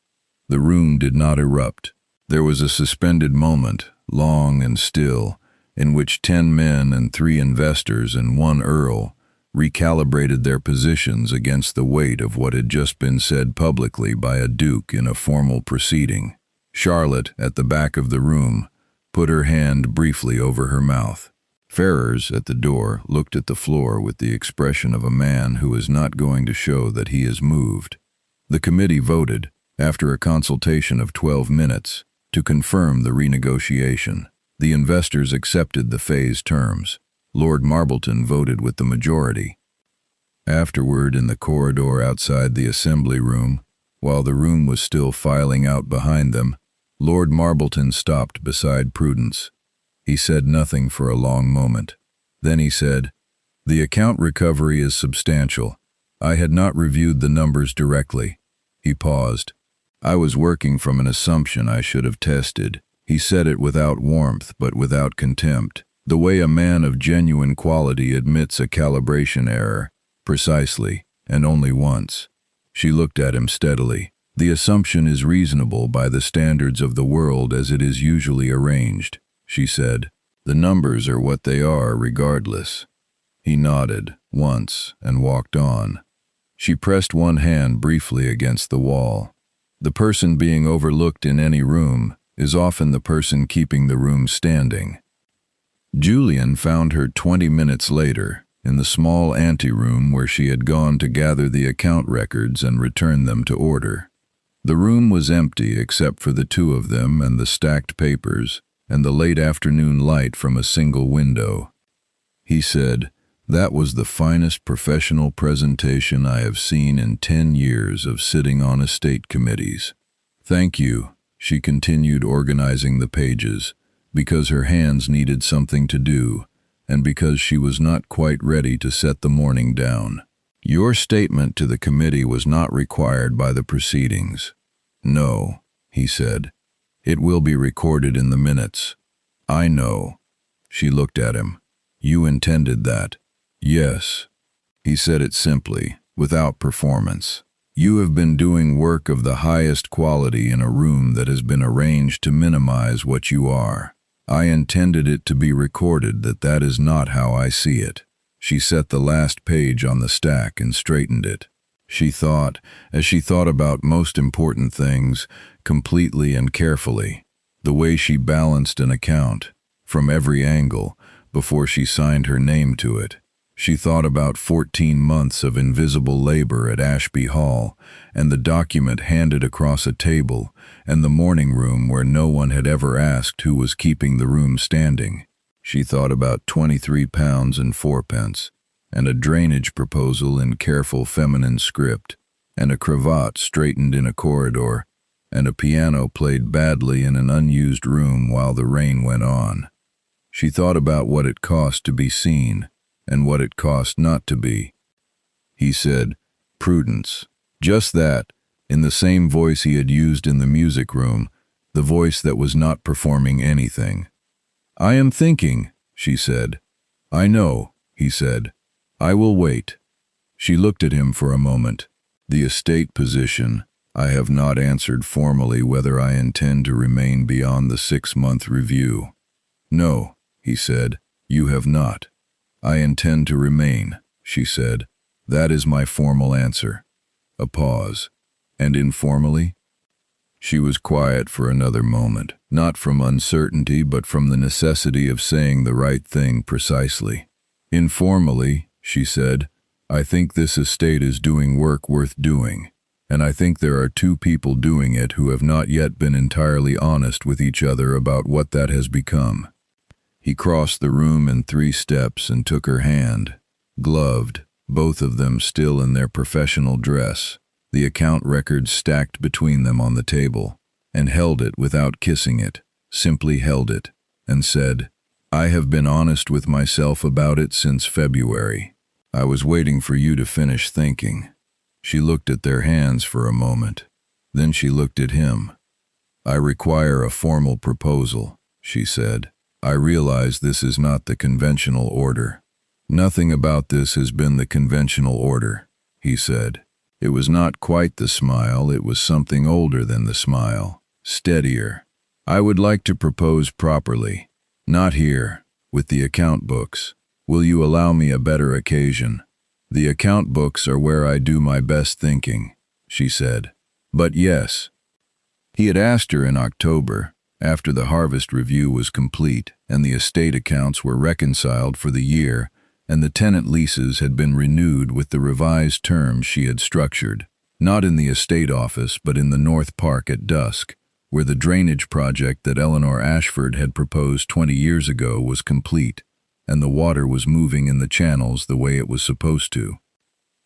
The room did not erupt. There was a suspended moment, long and still, in which 10 men and 3 investors and 1 earl, recalibrated their positions against the weight of what had just been said publicly by a duke in a formal proceeding. Charlotte, at the back of the room, put her hand briefly over her mouth. Ferrers, at the door, looked at the floor with the expression of a man who is not going to show that he is moved. The committee voted, after a consultation of 12 minutes, to confirm the renegotiation. The investors accepted the phase terms. Lord Marbleton voted with the majority. Afterward, in the corridor outside the assembly room, while the room was still filing out behind them, Lord Marbleton stopped beside Prudence. He said nothing for a long moment. Then he said, "The account recovery is substantial. I had not reviewed the numbers directly." He paused. "I was working from an assumption I should have tested." He said it without warmth but without contempt, the way a man of genuine quality admits a calibration error, precisely, and only once. She looked at him steadily. "The assumption is reasonable by the standards of the world as it is usually arranged," she said. "The numbers are what they are regardless." He nodded, once, and walked on. She pressed one hand briefly against the wall. The person being overlooked in any room is often the person keeping the room standing. Julian found her 20 minutes later, in the small anteroom where she had gone to gather the account records and return them to order. The room was empty except for the two of them and the stacked papers and the late afternoon light from a single window. He said, "That was the finest professional presentation I have seen in 10 years of sitting on estate committees." "Thank you," she continued, organizing the pages, because her hands needed something to do, and because she was not quite ready to set the morning down. "Your statement to the committee was not required by the proceedings." "No," he said. "It will be recorded in the minutes." "I know." She looked at him. "You intended that." "Yes." He said it simply, without performance. "You have been doing work of the highest quality in a room that has been arranged to minimize what you are. I intended it to be recorded that that is not how I see it." She set the last page on the stack and straightened it. She thought, as she thought about most important things, completely and carefully, the way she balanced an account, from every angle, before she signed her name to it. She thought about 14 months of invisible labor at Ashby Hall, and the document handed across a table, and the morning room where no one had ever asked who was keeping the room standing. She thought about 23 pounds and 4 pence, and a drainage proposal in careful feminine script, and a cravat straightened in a corridor, and a piano played badly in an unused room while the rain went on. She thought about what it cost to be seen, and what it cost not to be. He said, "Prudence." Just that, in the same voice he had used in the music room, the voice that was not performing anything. "I am thinking," she said. "I know," he said. "I will wait." She looked at him for a moment. "The estate position. I have not answered formally whether I intend to remain beyond the 6-month review." "No," he said, "you have not." "I intend to remain," she said. "That is my formal answer." A pause. "And informally?" She was quiet for another moment, not from uncertainty but from the necessity of saying the right thing precisely. "Informally," she said, "I think this estate is doing work worth doing, and I think there are two people doing it who have not yet been entirely honest with each other about what that has become." He crossed the room in 3 steps and took her hand, gloved, both of them still in their professional dress, the account records stacked between them on the table, and held it without kissing it, simply held it, and said, "I have been honest with myself about it since February. I was waiting for you to finish thinking." She looked at their hands for a moment. Then she looked at him. "I require a formal proposal," she said. "I realize this is not the conventional order." "Nothing about this has been the conventional order," he said. It was not quite the smile, it was something older than the smile, steadier. "I would like to propose properly. Not here, with the account books. Will you allow me a better occasion?" "The account books are where I do my best thinking," she said. "But yes." He had asked her in October, after the harvest review was complete and the estate accounts were reconciled for the year and the tenant leases had been renewed with the revised terms she had structured, not in the estate office but in the North Park at dusk, where the drainage project that Eleanor Ashford had proposed 20 years ago was complete, and the water was moving in the channels the way it was supposed to.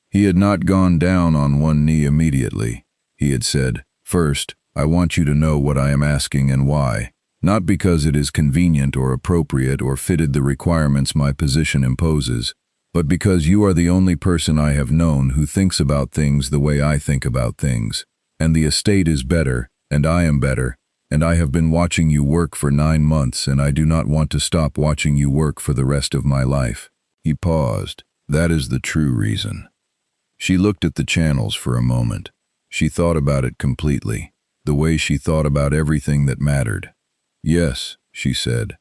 He had not gone down on one knee immediately. He had said, "First, I want you to know what I am asking and why, not because it is convenient or appropriate or fitted the requirements my position imposes, but because you are the only person I have known who thinks about things the way I think about things, and the estate is better, and I am better, and I have been watching you work for 9 months and I do not want to stop watching you work for the rest of my life." He paused. "That is the true reason." She looked at the channels for a moment. She thought about it completely, the way she thought about everything that mattered. "Yes," she said.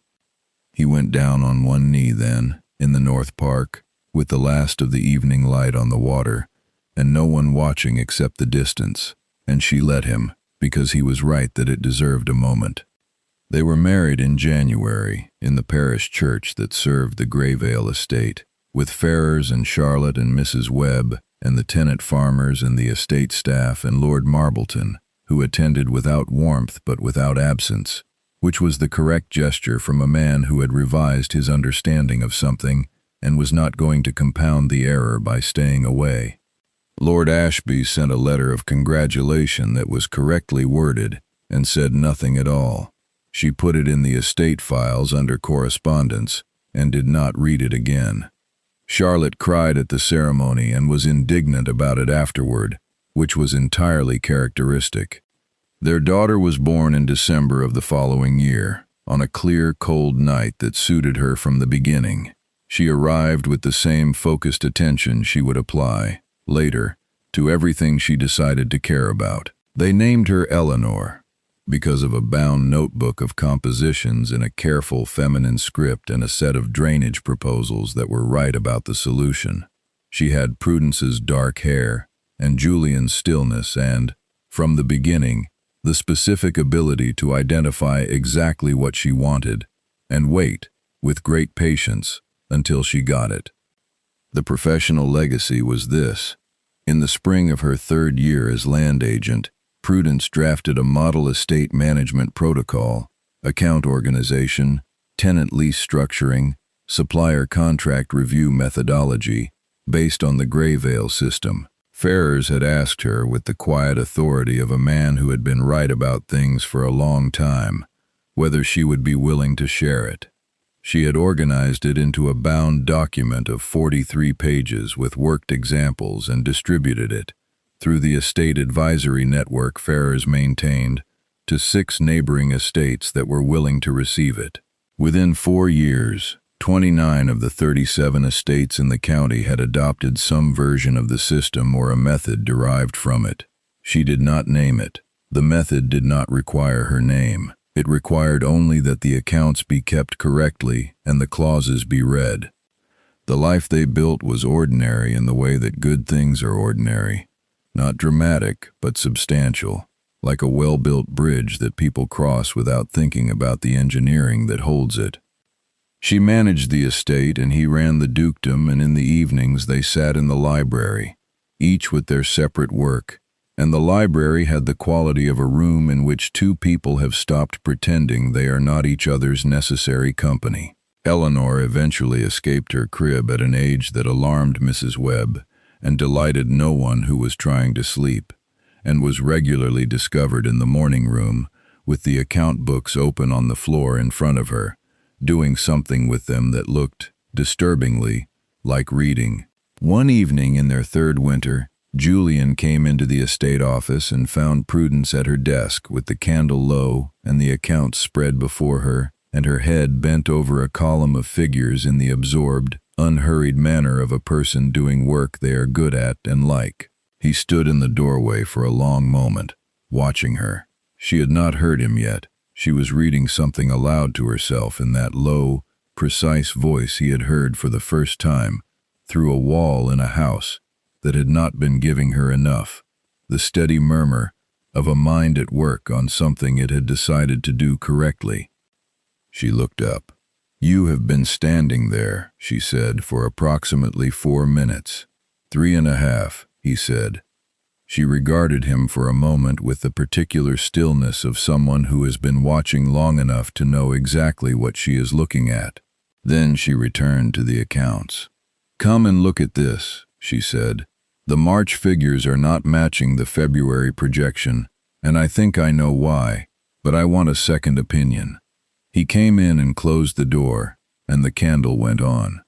He went down on one knee then, in the North Park, with the last of the evening light on the water, and no one watching except the distance, and she let him, because he was right that it deserved a moment. They were married in January, in the parish church that served the Greyvale estate, with Ferrars and Charlotte and Mrs. Webb, and the tenant farmers and the estate staff and Lord Marbleton, who attended without warmth but without absence, which was the correct gesture from a man who had revised his understanding of something and was not going to compound the error by staying away. Lord Ashby sent a letter of congratulation that was correctly worded and said nothing at all. She put it in the estate files under correspondence and did not read it again. Charlotte cried at the ceremony and was indignant about it afterward, which was entirely characteristic. Their daughter was born in December of the following year, on a clear, cold night that suited her from the beginning. She arrived with the same focused attention she would apply, later, to everything she decided to care about. They named her Eleanor, because of a bound notebook of compositions in a careful feminine script and a set of drainage proposals that were right about the solution. She had Prudence's dark hair and Julian's stillness and, from the beginning, the specific ability to identify exactly what she wanted and wait, with great patience, until she got it. The professional legacy was this. In the spring of her 3rd year as land agent, Prudence drafted a model estate management protocol, account organization, tenant lease structuring, supplier contract review methodology, based on the Greyvale system. Ferrars had asked her, with the quiet authority of a man who had been right about things for a long time, whether she would be willing to share it. She had organized it into a bound document of 43 pages with worked examples and distributed it, through the estate advisory network Ferrars maintained, to 6 neighboring estates that were willing to receive it. Within 4 years, 29 of the 37 estates in the county had adopted some version of the system or a method derived from it. She did not name it. The method did not require her name. It required only that the accounts be kept correctly and the clauses be read. The life they built was ordinary in the way that good things are ordinary. Not dramatic, but substantial, like a well-built bridge that people cross without thinking about the engineering that holds it. She managed the estate and he ran the dukedom, and in the evenings they sat in the library, each with their separate work, and the library had the quality of a room in which 2 people have stopped pretending they are not each other's necessary company. Eleanor eventually escaped her crib at an age that alarmed Mrs. Webb and delighted no one who was trying to sleep, and was regularly discovered in the morning room with the account books open on the floor in front of her, doing something with them that looked, disturbingly, like reading. One evening in their 3rd winter, Julian came into the estate office and found Prudence at her desk with the candle low and the accounts spread before her, and her head bent over a column of figures in the absorbed, unhurried manner of a person doing work they are good at and like. He stood in the doorway for a long moment, watching her. She had not heard him yet. She was reading something aloud to herself in that low, precise voice he had heard for the first time, through a wall in a house that had not been giving her enough, the steady murmur of a mind at work on something it had decided to do correctly. She looked up. "You have been standing there," she said, "for approximately 4 minutes. 3.5, he said. She regarded him for a moment with the particular stillness of someone who has been watching long enough to know exactly what she is looking at. Then she returned to the accounts. "Come and look at this," she said. "The March figures are not matching the February projection, and I think I know why, but I want a second opinion." He came in and closed the door, and the candle went on.